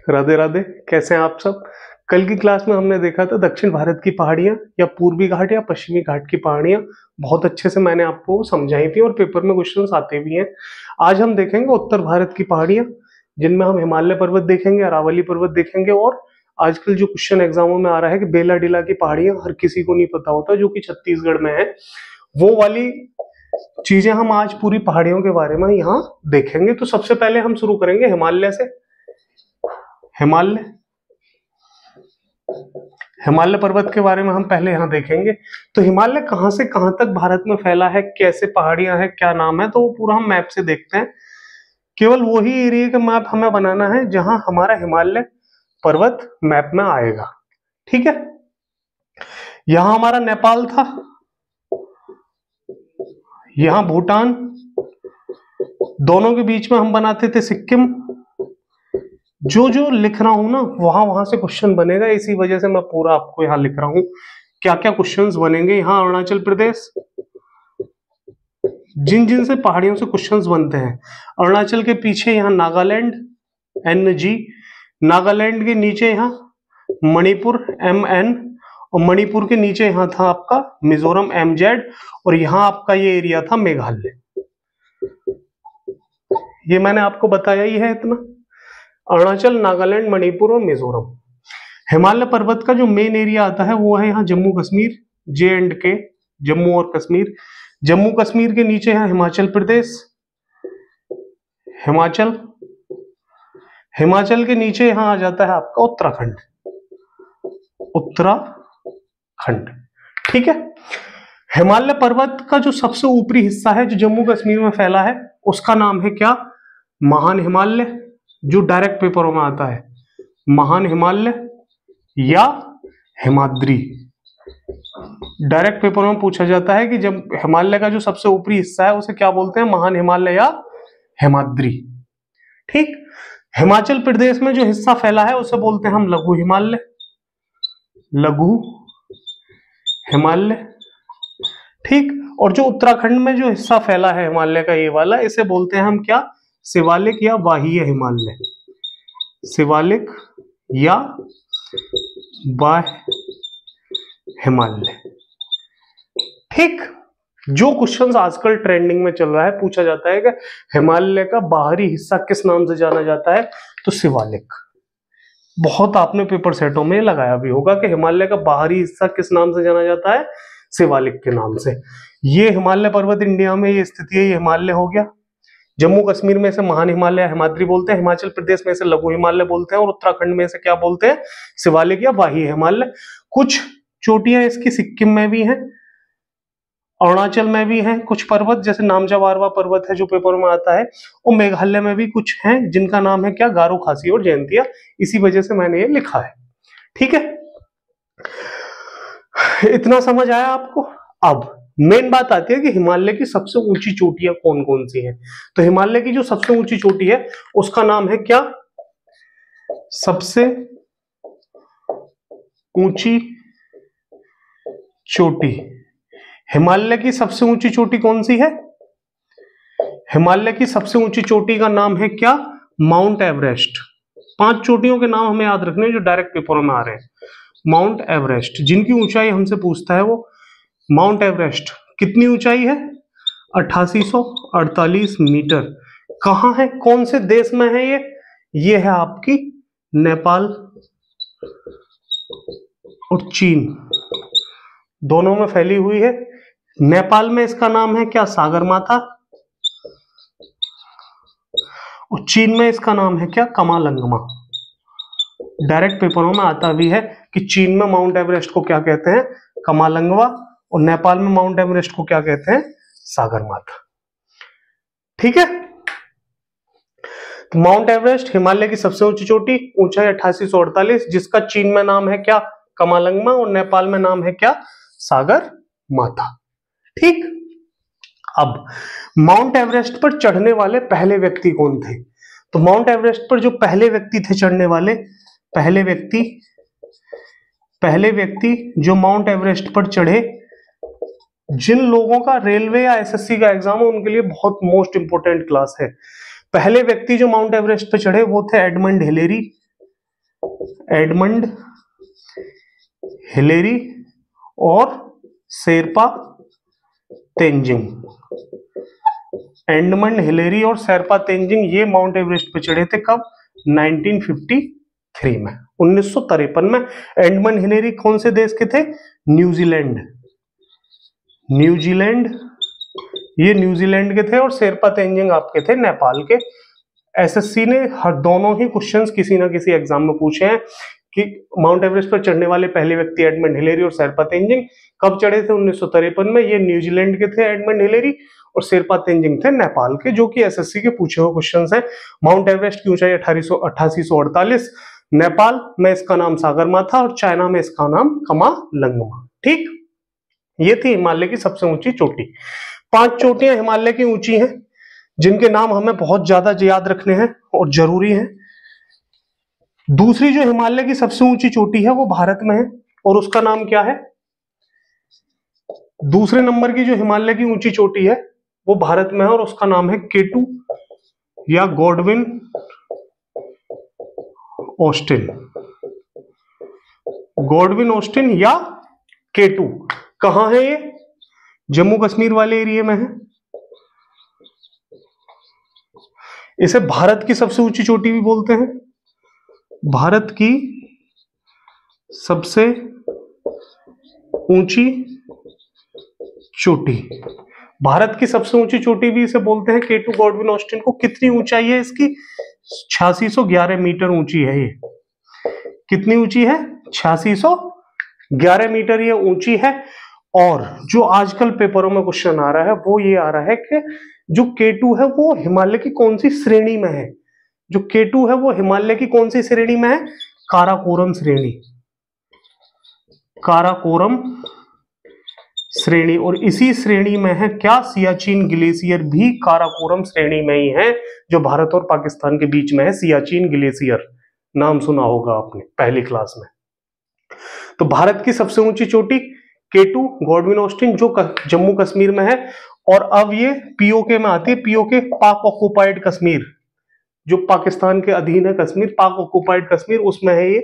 राधे राधे। कैसे हैं आप सब। कल की क्लास में हमने देखा था दक्षिण भारत की पहाड़ियां या पूर्वी घाट या पश्चिमी घाट की पहाड़ियां। बहुत अच्छे से मैंने आपको समझाई थी और पेपर में क्वेश्चंस आते भी हैं। आज हम देखेंगे उत्तर भारत की पहाड़ियां, जिनमें हम हिमालय पर्वत देखेंगे, अरावली पर्वत देखेंगे। और आजकल जो क्वेश्चन एग्जामों में आ रहा है कि बेला डीला की पहाड़ियां हर किसी को नहीं पता होता, जो कि छत्तीसगढ़ में है, वो वाली चीजें हम आज पूरी पहाड़ियों के बारे में यहाँ देखेंगे। तो सबसे पहले हम शुरू करेंगे हिमालय से। हिमालय हिमालय पर्वत के बारे में हम पहले यहां देखेंगे। तो हिमालय कहां से कहां तक भारत में फैला है, कैसे पहाड़ियां हैं, क्या नाम है, तो वो पूरा हम मैप से देखते हैं। केवल वही एरिया का मैप हमें बनाना है जहां हमारा हिमालय पर्वत मैप में आएगा। ठीक है। यहां हमारा नेपाल था, यहां भूटान, दोनों के बीच में हम बनाते थे सिक्किम। जो जो लिख रहा हूं ना वहां वहां से क्वेश्चन बनेगा, इसी वजह से मैं पूरा आपको यहां लिख रहा हूं क्या क्या क्वेश्चंस बनेंगे। यहां अरुणाचल प्रदेश, जिन जिन से पहाड़ियों से क्वेश्चंस बनते हैं। अरुणाचल के पीछे यहां नागालैंड, NG, नागालैंड के नीचे यहां मणिपुर, MN, और मणिपुर के नीचे यहां था आपका मिजोरम, MZ, और यहां आपका ये एरिया था मेघालय। ये मैंने आपको बताया ही है इतना। अरुणाचल, नागालैंड, मणिपुर और मिजोरम। हिमालय पर्वत का जो मेन एरिया आता है वो है यहाँ जम्मू कश्मीर, J&K, जम्मू और कश्मीर। जम्मू कश्मीर के नीचे है हिमाचल प्रदेश, हिमाचल के नीचे यहां आ जाता है आपका उत्तराखंड, ठीक है। हिमालय पर्वत का जो सबसे ऊपरी हिस्सा है जो जम्मू कश्मीर में फैला है, उसका नाम है क्या? महान हिमालय, जो डायरेक्ट पेपरों में आता है, महान हिमालय या हिमाद्री। डायरेक्ट पेपरों में पूछा जाता है कि जब हिमालय का जो सबसे ऊपरी हिस्सा है उसे क्या बोलते हैं, महान हिमालय या हिमाद्री। ठीक। हिमाचल प्रदेश में जो हिस्सा फैला है उसे बोलते हैं हम लघु हिमालय, लघु हिमालय। ठीक। और जो उत्तराखंड में जो हिस्सा फैला है हिमालय का, ये वाला, इसे बोलते हैं हम क्या? शिवालिक या बाह्य हिमालय, शिवालिक या बाह्य हिमालय। ठीक। जो क्वेश्चंस आजकल ट्रेंडिंग में चल रहा है, पूछा जाता है कि हिमालय का बाहरी हिस्सा किस नाम से जाना जाता है, तो शिवालिक। बहुत आपने पेपर सेटों में लगाया भी होगा कि हिमालय का बाहरी हिस्सा किस नाम से जाना जाता है, शिवालिक के नाम से। ये हिमालय पर्वत इंडिया में ये स्थिति है, ये हिमालय हो गया। जम्मू कश्मीर में इसे महान हिमालय हिमाद्री बोलते हैं, हिमाचल प्रदेश में इसे लघु हिमालय बोलते हैं, और उत्तराखंड में इसे क्या बोलते हैं? शिवालिक या बाह्य हिमालय। कुछ चोटियां इसकी सिक्किम में भी हैं, अरुणाचल में भी हैं कुछ पर्वत, जैसे नामजा वारवा पर्वत है जो पेपर में आता है, और मेघालय में भी कुछ हैं जिनका नाम है क्या? गारो, खासी और जयंतिया। इसी वजह से मैंने ये लिखा है। ठीक है। इतना समझ आया आपको? अब मेन बात आती है कि हिमालय की सबसे ऊंची चोटियां कौन कौन सी हैं। तो हिमालय की जो सबसे ऊंची चोटी है उसका नाम है क्या? सबसे ऊंची चोटी। हिमालय की सबसे ऊंची चोटी कौन सी है? हिमालय की सबसे ऊंची चोटी का नाम है क्या? Mount Everest. 5 चोटियों के नाम हमें याद रखने जो डायरेक्ट पेपरों में आ रहे हैं। माउंट एवरेस्ट, जिनकी ऊंचाई हमसे पूछता है वो माउंट एवरेस्ट। कितनी ऊंचाई है? 8848 मीटर। कहां है, कौन से देश में है ये है आपकी नेपाल और चीन, दोनों में फैली हुई है। नेपाल में इसका नाम है क्या? सागरमाथा, और चीन में इसका नाम है क्या? कमालंगमा। डायरेक्ट पेपरों में आता भी है कि चीन में माउंट एवरेस्ट को क्या कहते हैं? कमालंगवा, और नेपाल में माउंट एवरेस्ट को क्या कहते हैं? सागरमाथा। ठीक है। तो माउंट एवरेस्ट हिमालय की सबसे ऊंची चोटी, ऊंचाई 8848, जिसका चीन में नाम है क्या? कमालंगमा, और नेपाल में नाम है क्या? सागरमाथा। ठीक। अब माउंट एवरेस्ट पर चढ़ने वाले पहले व्यक्ति कौन थे? तो माउंट एवरेस्ट पर जो पहले व्यक्ति थे चढ़ने वाले, पहले व्यक्ति जो माउंट एवरेस्ट पर चढ़े, जिन लोगों का रेलवे या SSC का एग्जाम है उनके लिए बहुत मोस्ट इंपोर्टेंट क्लास है। पहले व्यक्ति जो माउंट एवरेस्ट पे चढ़े वो थे एडमंड हिलेरी, एडमंड हिलेरी और शेरपा तेंजिंग। एडमंड हिलेरी और शेरपा तेंजिंग ये माउंट एवरेस्ट पे चढ़े थे कब? 1953 में, 1953 में। एडमंड हिलेरी कौन से देश के थे? न्यूजीलैंड, न्यूजीलैंड, ये न्यूजीलैंड के थे। और शेरपा तेंजिंग आपके थे नेपाल के। एसएससी ने हर दोनों ही क्वेश्चंस किसी ना किसी एग्जाम में पूछे हैं कि माउंट एवरेस्ट पर चढ़ने वाले पहले व्यक्ति एडमंड हिलेरी और शेरपा तेंजिंग कब चढ़े थे? 1953 में। ये न्यूजीलैंड के थे एडमंड हिलेरी और शेरपा तेंजिंग थे नेपाल के, जो कि एसएससी के पूछे हुए क्वेश्चंस हैं। माउंट एवरेस्ट की ऊंचाई 8848, नेपाल में इसका नाम सागरमाथा और चाइना में इसका नाम कमालंगमा। ठीक, ये थी हिमालय की सबसे ऊंची चोटी। 5 चोटियां हिमालय की ऊंची हैं जिनके नाम हमें बहुत ज्यादा याद रखने हैं और जरूरी है। दूसरी जो हिमालय की सबसे ऊंची चोटी है वो भारत में है और उसका नाम क्या है? दूसरे नंबर की जो हिमालय की ऊंची चोटी है वो भारत में है और उसका नाम है K2 या गॉडविन ऑस्टिन। गॉडविन ऑस्टिन या K2 कहां है? ये जम्मू कश्मीर वाले एरिया में है। इसे भारत की सबसे ऊंची चोटी भी बोलते हैं। भारत की सबसे ऊंची चोटी, भारत की सबसे ऊंची चोटी भी इसे बोलते हैं K2 गॉडविन ऑस्टिन को। कितनी ऊंचाई है इसकी? 8611 मीटर ऊंची है ये। कितनी ऊंची है? 8611 मीटर ये ऊंची है। और जो आजकल पेपरों में क्वेश्चन आ रहा है वो ये आ रहा है कि जो K2 है वो हिमालय की कौन सी श्रेणी में है? जो K2 है वो हिमालय की कौन सी श्रेणी में है? काराकोरम श्रेणी, काराकोरम श्रेणी। और इसी श्रेणी में है क्या? सियाचिन ग्लेशियर भी काराकोरम श्रेणी में ही है, जो भारत और पाकिस्तान के बीच में है। सियाचिन ग्लेशियर नाम सुना होगा आपने पहली क्लास में। तो भारत की सबसे ऊंची चोटी K2 गॉडविन ऑस्टिन जो जम्मू कश्मीर में है। और अब ये पीओके में आती है। पीओके पाक ऑक्युपाइड कश्मीर, जो पाकिस्तान के अधीन है कश्मीर, पाक ऑक्युपाइड कश्मीर, उसमें है ये।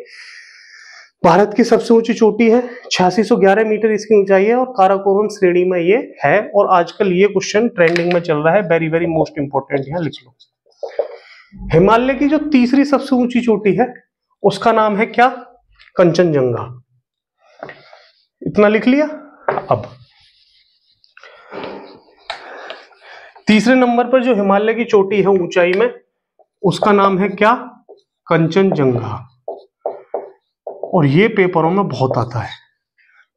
भारत की सबसे ऊंची चोटी है, 8611 मीटर इसकी ऊंचाई है और काराकोरम श्रेणी में ये है। और आजकल ये क्वेश्चन ट्रेंडिंग में चल रहा है, वेरी वेरी मोस्ट इंपोर्टेंट, यहां लिख लो। हिमालय की जो तीसरी सबसे ऊंची चोटी है उसका नाम है क्या? कंचनजंगा। इतना लिख लिया। अब तीसरे नंबर पर जो हिमालय की चोटी है ऊंचाई में उसका नाम है क्या? कंचनजंगा। और ये पेपरों में बहुत आता है।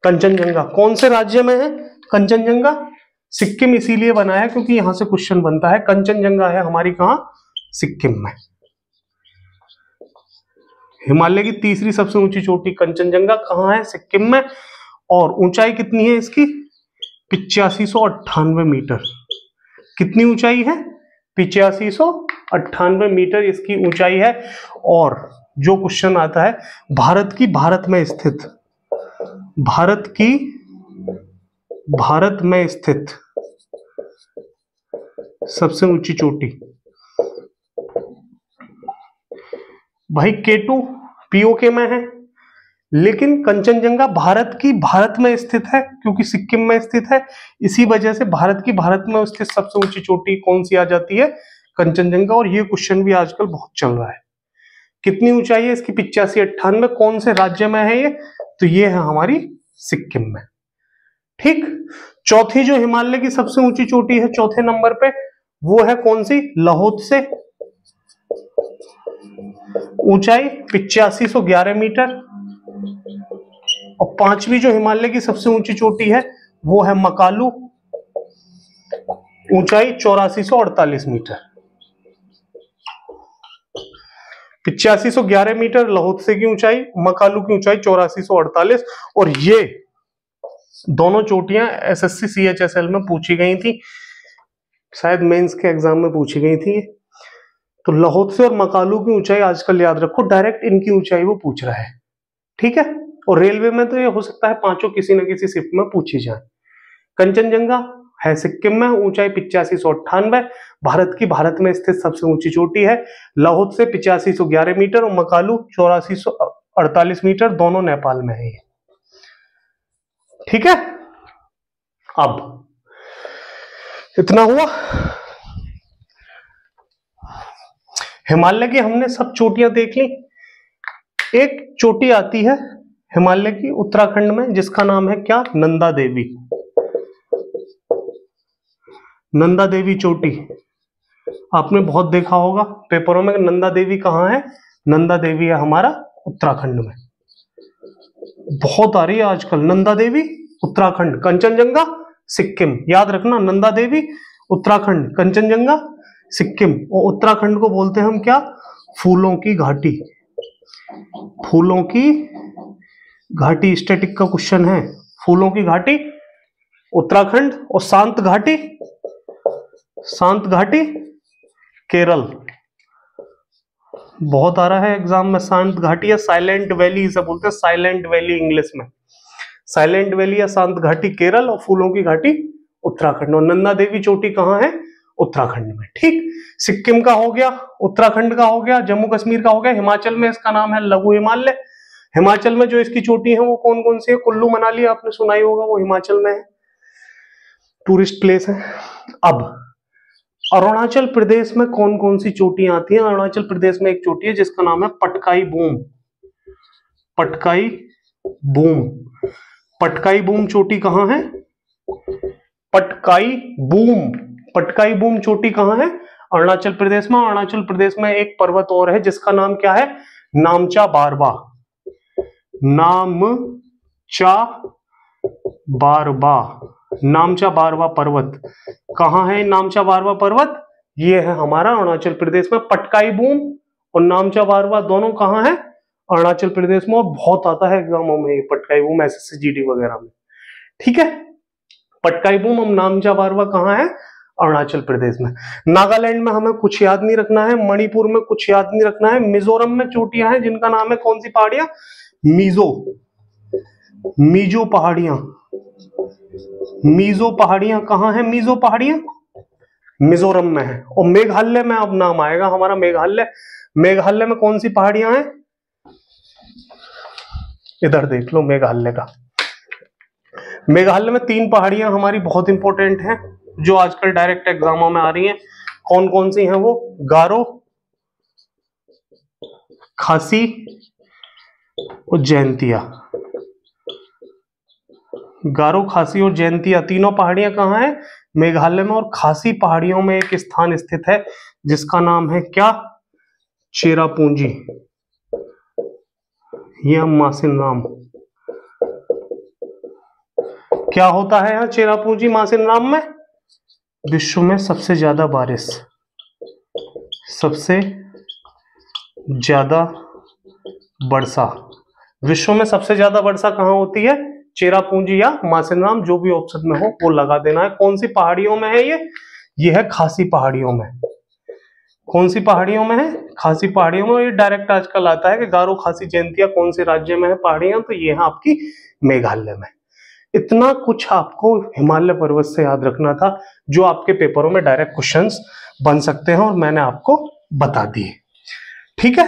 कंचनजंगा कौन से राज्य में है? कंचनजंगा सिक्किम इसीलिए बना है क्योंकि यहां से क्वेश्चन बनता है। कंचनजंगा है हमारी कहां? सिक्किम में। हिमालय की तीसरी सबसे ऊंची चोटी कंचनजंगा कहां है? सिक्किम में। और ऊंचाई कितनी है इसकी? 8598 मीटर। कितनी ऊंचाई है? 8598 मीटर इसकी ऊंचाई है। और जो क्वेश्चन आता है भारत की, भारत में स्थित, भारत की भारत में स्थित सबसे ऊंची चोटी, भाई K2 पीओके में है, लेकिन कंचनजंगा भारत की भारत में स्थित है क्योंकि सिक्किम में स्थित है। इसी वजह से भारत की भारत में स्थित सबसे ऊंची चोटी कौन सी आ जाती है? कंचनजंगा। और ये क्वेश्चन भी आजकल बहुत चल रहा है। कितनी ऊंचाई है इसकी? 8598। कौन से राज्य में है ये? तो ये है हमारी सिक्किम में। ठीक। चौथी जो हिमालय की सबसे ऊंची चोटी है चौथे नंबर पे, वो है कौन सी? लहोत्से। ऊंचाई 8511 मीटर। और पांचवी जो हिमालय की सबसे ऊंची चोटी है वो है मकालू, ऊंचाई 8448 मीटर। 8511 मीटर लहोत्से की ऊंचाई, मकालू की ऊंचाई 8448। और ये दोनों चोटियां एसएससी सीएचएसएल में पूछी गई थी, शायद मेंस के एग्जाम में पूछी गई थी। तो लहोत्से और मकालू की ऊंचाई आजकल याद रखो, डायरेक्ट इनकी ऊंचाई वो पूछ रहा है। ठीक है। और रेलवे में तो ये हो सकता है पांचों किसी न किसी शिफ्ट में पूछी जाए। कंचनजंगा है सिक्किम में, ऊंचाई 8598, भारत की भारत में स्थित सबसे ऊंची चोटी है। लहोत्से 8511 मीटर और मकालू 48 मीटर, दोनों नेपाल में है ये। ठीक है, अब इतना हुआ। हिमालय की हमने सब चोटियां देख ली। एक चोटी आती है हिमालय की उत्तराखंड में, जिसका नाम है क्या, नंदा देवी। नंदा देवी चोटी आपने बहुत देखा होगा पेपरों में। नंदा देवी कहाँ है? नंदा देवी है हमारा उत्तराखंड में, बहुत आ रही है आजकल। नंदा देवी उत्तराखंड, कंचनजंगा सिक्किम, याद रखना। नंदा देवी उत्तराखंड, कंचनजंगा सिक्किम। और उत्तराखंड को बोलते हैं हम क्या, फूलों की घाटी। फूलों की घाटी स्टैटिक का क्वेश्चन है। फूलों की घाटी उत्तराखंड। और शांत घाटी, शांत घाटी केरल, बहुत आ रहा है एग्जाम में। शांत घाटी या साइलेंट वैली इसे बोलते हैं, साइलेंट वैली इंग्लिश में। साइलेंट वैली या शांत घाटी केरल, और फूलों की घाटी उत्तराखंड। और नंदा देवी चोटी कहाँ है? उत्तराखंड में। ठीक, सिक्किम का हो गया, उत्तराखंड का हो गया, जम्मू कश्मीर का हो गया। हिमाचल में इसका नाम है लघु हिमालय। हिमाचल में जो इसकी चोटी है वो कौन कौन सी है? कुल्लू मनाली आपने सुना ही होगा, वो हिमाचल में है, टूरिस्ट प्लेस है। अब अरुणाचल प्रदेश में कौन कौन सी चोटियां आती हैं? अरुणाचल प्रदेश में एक चोटी है जिसका नाम है Patkai boom. Patkai boom, Patkai boom चोटी कहां है? पटकाई बूम, पटकाई बूम चोटी कहां है? अरुणाचल प्रदेश में। अरुणाचल प्रदेश में एक पर्वत और है जिसका नाम क्या है? नामचा बारबा। नामचा बारबा, नामचा बारबा पर्वत कहां है? नामचा बारबा पर्वत ये है हमारा अरुणाचल प्रदेश में। पटकाई बूम और नामचा बारबा दोनों कहां है? अरुणाचल प्रदेश में। और बहुत आता है एग्जामों में ये पटकाई बूम, एसएससी जीडी वगैरह में। ठीक है, पटकाई बूम और नामचा बारबा कहां है? अरुणाचल प्रदेश में। नागालैंड में हमें कुछ याद नहीं रखना है, मणिपुर में कुछ याद नहीं रखना है। मिजोरम में चोटियां हैं जिनका नाम है, कौन सी पहाड़ियां? मीजो, मीजो पहाड़ियां। मीजो पहाड़ियां कहां है? मीजो पहाड़ियां मिजोरम में है। और मेघालय में अब नाम आएगा हमारा, मेघालय। मेघालय में कौन सी पहाड़ियां हैं? इधर देख लो मेघालय का। मेघालय में 3 पहाड़ियां हमारी बहुत इंपॉर्टेंट हैं जो आजकल डायरेक्ट एग्जामों में आ रही हैं। कौन कौन सी हैं वो? गारो, खासी और जयंतिया। गारो, खासी और जयंतिया तीनों पहाड़ियां कहां हैं? मेघालय में। और खासी पहाड़ियों में एक स्थान स्थित है जिसका नाम है क्या? चेरापूंजी या मासिनराम। क्या होता है यहाँ चेरापूंजी मासिनराम में? विश्व में सबसे ज्यादा बारिश, सबसे ज्यादा वर्षा। विश्व में सबसे ज्यादा वर्षा कहाँ होती है? चेरापूंजी या मासिनराम, जो भी ऑप्शन में हो वो लगा देना है। कौन सी पहाड़ियों में है ये है खासी पहाड़ियों में। कौन सी पहाड़ियों में है? खासी पहाड़ियों में। ये डायरेक्ट आजकल आता है कि गारो, खासी, जयंतिया कौन से राज्य में है पहाड़ियां, तो ये है आपकी मेघालय में। इतना कुछ आपको हिमालय पर्वत से याद रखना था जो आपके पेपरों में डायरेक्ट क्वेश्चंस बन सकते हैं, और मैंने आपको बता दिए। ठीक है,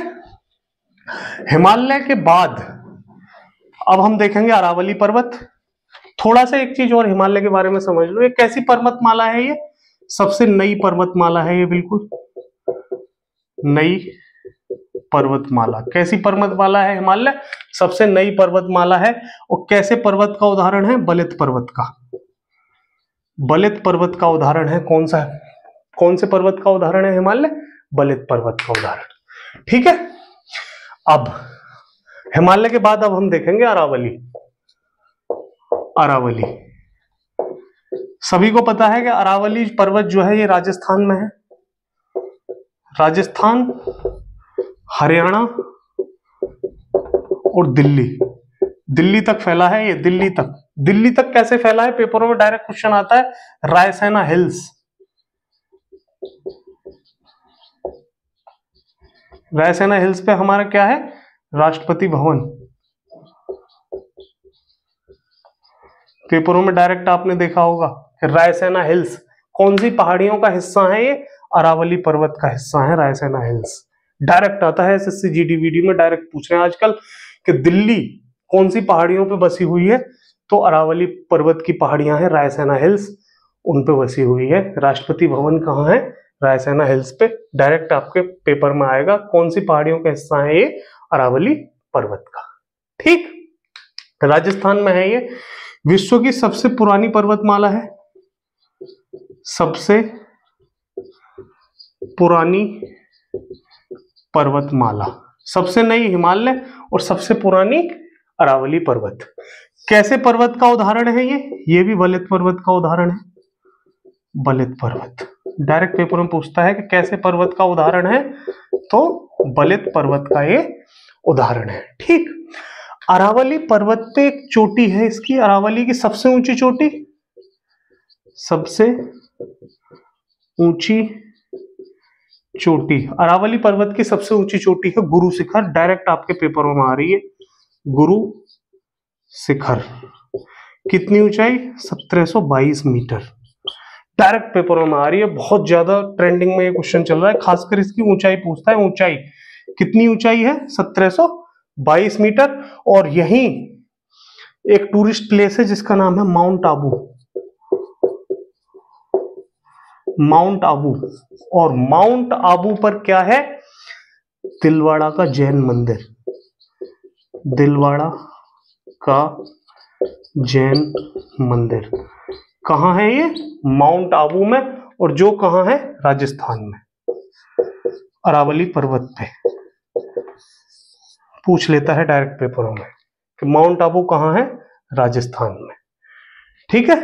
हिमालय के बाद अब हम देखेंगे अरावली पर्वत। थोड़ा सा एक चीज और हिमालय के बारे में समझ लो, ये कैसी पर्वतमाला है? ये सबसे नई पर्वतमाला है, ये बिल्कुल नई पर्वतमाला। कैसी पर्वतमाला है हिमालय? सबसे नई पर्वतमाला है। और कैसे पर्वत का उदाहरण है? बलित पर्वत का। बलित पर्वत का उदाहरण है कौन सा? कौन से पर्वत का उदाहरण है हिमालय? बलित पर्वत का उदाहरण। ठीक है, अब हिमालय के बाद अब हम देखेंगे अरावली। अरावली सभी को पता है कि अरावली पर्वत जो है ये राजस्थान में है। राजस्थान, हरियाणा और दिल्ली, दिल्ली तक फैला है ये। दिल्ली तक, दिल्ली तक कैसे फैला है? पेपरों में डायरेक्ट क्वेश्चन आता है। रायसेना हिल्स, रायसेना हिल्स पे हमारा क्या है? राष्ट्रपति भवन। पेपरों में डायरेक्ट आपने देखा होगा कि रायसेना हिल्स कौन सी पहाड़ियों का हिस्सा है? ये अरावली पर्वत का हिस्सा है रायसेना हिल्स। डायरेक्ट आता है एसएससी जीडी वीडी में, डायरेक्ट पूछ रहे हैं आजकल कि दिल्ली कौन सी पहाड़ियों पे बसी हुई है, तो अरावली पर्वत की पहाड़ियां हैं, रायसेना हिल्स, उन पे बसी हुई है। राष्ट्रपति भवन कहाँ है, रायसेना हिल्स पे। डायरेक्ट आपके पेपर में आएगा कौन सी पहाड़ियों का हिस्सा है ये, अरावली पर्वत का। ठीक, राजस्थान में है ये। विश्व की सबसे पुरानी पर्वतमाला है, सबसे पुरानी पर्वतमाला, सबसे नई हिमालय और सबसे पुरानी अरावली पर्वत। कैसे पर्वत का उदाहरण है ये भी बलित पर्वत का उदाहरण है। बलित पर्वत डायरेक्ट पेपर में पूछता है कि कैसे पर्वत का उदाहरण है, तो बलित पर्वत का ये उदाहरण है। ठीक, अरावली पर्वत पे एक चोटी है इसकी, अरावली की सबसे ऊंची चोटी, सबसे ऊंची चोटी, अरावली पर्वत की सबसे ऊंची चोटी है गुरु शिखर। डायरेक्ट आपके पेपरों में आ रही है गुरु शिखर। कितनी ऊंचाई, 1722 मीटर। डायरेक्ट पेपरों में आ रही है, बहुत ज्यादा ट्रेंडिंग में ये क्वेश्चन चल रहा है, खासकर इसकी ऊंचाई पूछता है। ऊंचाई कितनी ऊंचाई है, 1722 मीटर। और यही एक टूरिस्ट प्लेस है जिसका नाम है माउंट आबू। माउंट आबू, और माउंट आबू पर क्या है, दिलवाड़ा का जैन मंदिर। दिलवाड़ा का जैन मंदिर कहाँ है ये, माउंट आबू में, और जो कहाँ है, राजस्थान में, अरावली पर्वत पे। पूछ लेता है डायरेक्ट पेपरों में कि माउंट आबू कहाँ है, राजस्थान में। ठीक है,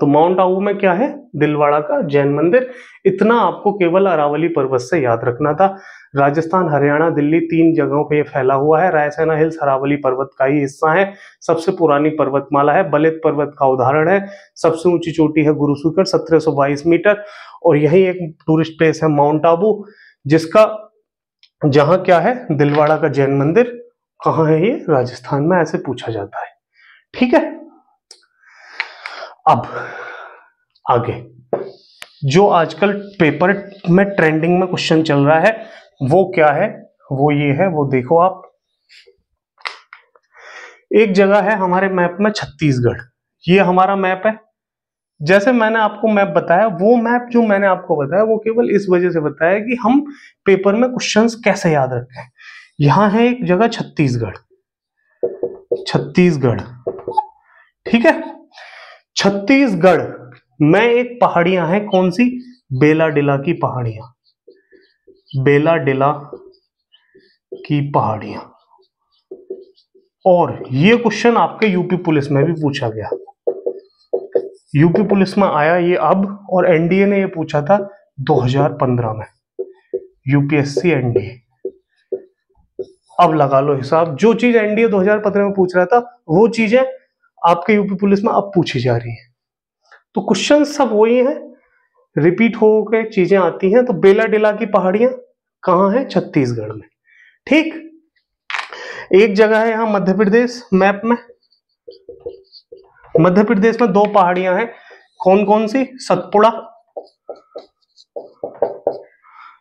तो माउंट आबू में क्या है, दिलवाड़ा का जैन मंदिर। इतना आपको केवल अरावली पर्वत से याद रखना था। राजस्थान, हरियाणा, दिल्ली, 3 जगहों पे ये फैला हुआ है। रायसेना हिल्स अरावली पर्वत का ही हिस्सा है। सबसे पुरानी पर्वतमाला है, बलित पर्वत का उदाहरण है। सबसे ऊंची चोटी है गुरु शिखर, 1722 मीटर। और यही एक टूरिस्ट प्लेस है माउंट आबू, जिसका जहां क्या है, दिलवाड़ा का जैन मंदिर। कहाँ है ये, राजस्थान में, ऐसे पूछा जाता है। ठीक है, अब आगे जो आजकल पेपर में ट्रेंडिंग में क्वेश्चन चल रहा है वो क्या है, वो ये है, वो देखो आप। एक जगह है हमारे मैप में छत्तीसगढ़, ये हमारा मैप है। जैसे मैंने आपको मैप बताया, वो मैप जो मैंने आपको बताया वो केवल इस वजह से बताया कि हम पेपर में क्वेश्चंस कैसे याद रखें। यहां है एक जगह छत्तीसगढ़, छत्तीसगढ़, ठीक है। छत्तीसगढ़ में एक पहाड़ियां हैं, कौन सी, बेलाडिला की पहाड़ियां, बेलाडिला की पहाड़ियां। और ये क्वेश्चन आपके यूपी पुलिस में भी पूछा गया, यूपी पुलिस में आया ये अब, और एनडीए ने ये पूछा था 2015 में, यूपीएससी एनडीए। अब लगा लो हिसाब, जो चीज एनडीए 2015 में पूछ रहा था वो चीजें आपके यूपी पुलिस में अब पूछी जा रही हैं। तो क्वेश्चन सब वही हैं, रिपीट होकर चीजें आती हैं। तो बेलाडिला की पहाड़ियां कहाँ है, छत्तीसगढ़ में। ठीक, एक जगह है यहां मध्य प्रदेश, मैप में मध्य प्रदेश में 2 पहाड़ियां हैं, कौन कौन सी, सतपुड़ा,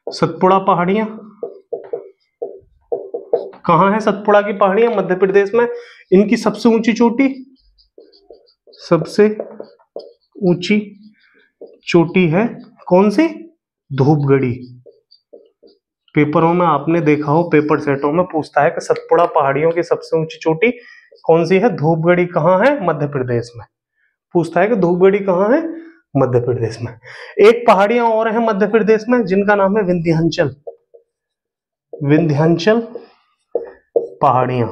सतपुड़ा पहाड़ियां कहां है, सतपुड़ा की पहाड़ियां मध्य प्रदेश में। इनकी सबसे ऊंची चोटी, सबसे ऊंची चोटी है कौन सी, धूपगढ़ी। पेपरों में आपने देखा हो, पेपर सेटों में पूछता है कि सतपुड़ा पहाड़ियों की सबसे ऊंची चोटी कौन सी है, धूपगढ़ी कहाँ है, मध्य प्रदेश में। पूछता है कि धूपगढ़ी कहाँ है, मध्य प्रदेश में। एक पहाड़ियां और हैं मध्य प्रदेश में जिनका नाम है विंध्याचल, विंध्याचल पहाड़ियां।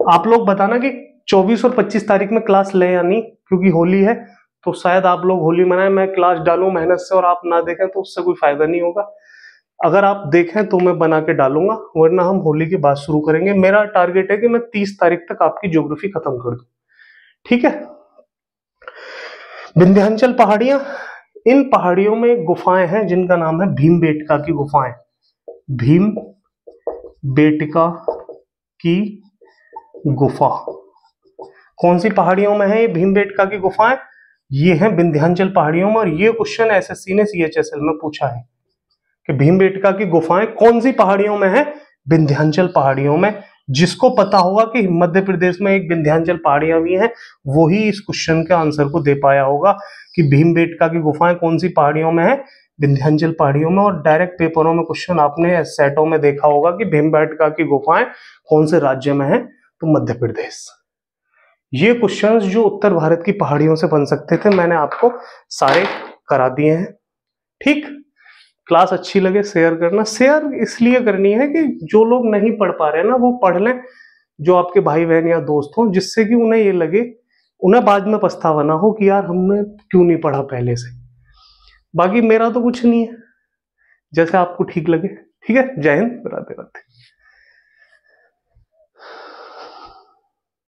आप लोग बताना कि 24 और 25 तारीख में क्लास ले या नहीं, क्योंकि होली है तो शायद आप लोग होली मनाएं। मैं क्लास डालूं मेहनत से और आप ना देखें तो उससे कोई फायदा नहीं होगा। अगर आप देखें तो मैं बना के डालूंगा, वरना हम होली के बाद शुरू करेंगे। मेरा टारगेट है कि मैं 30 तारीख तक आपकी ज्योग्राफी खत्म कर दूं, ठीक है। विंध्याचल पहाड़ियां, इन पहाड़ियों में गुफाएं हैं जिनका नाम है भीमबेटका की गुफाएं, भीमबेटका की गुफा। कौन सी पहाड़ियों में है ये भीमबेटका की गुफाएं, ये हैं विंध्याचल पहाड़ियों में। और ये क्वेश्चन एसएससी ने सीएचएसएल में पूछा है कि भीमबेटका की गुफाएं कौन सी पहाड़ियों में है, विंध्याचल पहाड़ियों में। जिसको पता होगा कि मध्य प्रदेश में एक विंध्याचल पहाड़ियां भी हैं, वही इस क्वेश्चन के आंसर को दे पाया होगा कि भीमबेटका की गुफाएं कौन सी पहाड़ियों में है, विंध्याचल पहाड़ियों में। और डायरेक्ट पेपरों में क्वेश्चन आपने सेटों में देखा होगा कि भीमबेटका की गुफाएं कौन से राज्य में है, तो मध्य प्रदेश। ये क्वेश्चंस जो उत्तर भारत की पहाड़ियों से बन सकते थे, मैंने आपको सारे करा दिए हैं। ठीक, क्लास अच्छी लगे शेयर करना। शेयर इसलिए करनी है कि जो लोग नहीं पढ़ पा रहे हैं ना, वो पढ़ लें, जो आपके भाई बहन या दोस्त हों, जिससे कि उन्हें ये लगे, उन्हें बाद में पछतावा ना हो कि यार हमने क्यों नहीं पढ़ा पहले से। बाकी मेरा तो कुछ नहीं है, जैसे आपको ठीक लगे। ठीक है, जय हिंद, राधे राधे।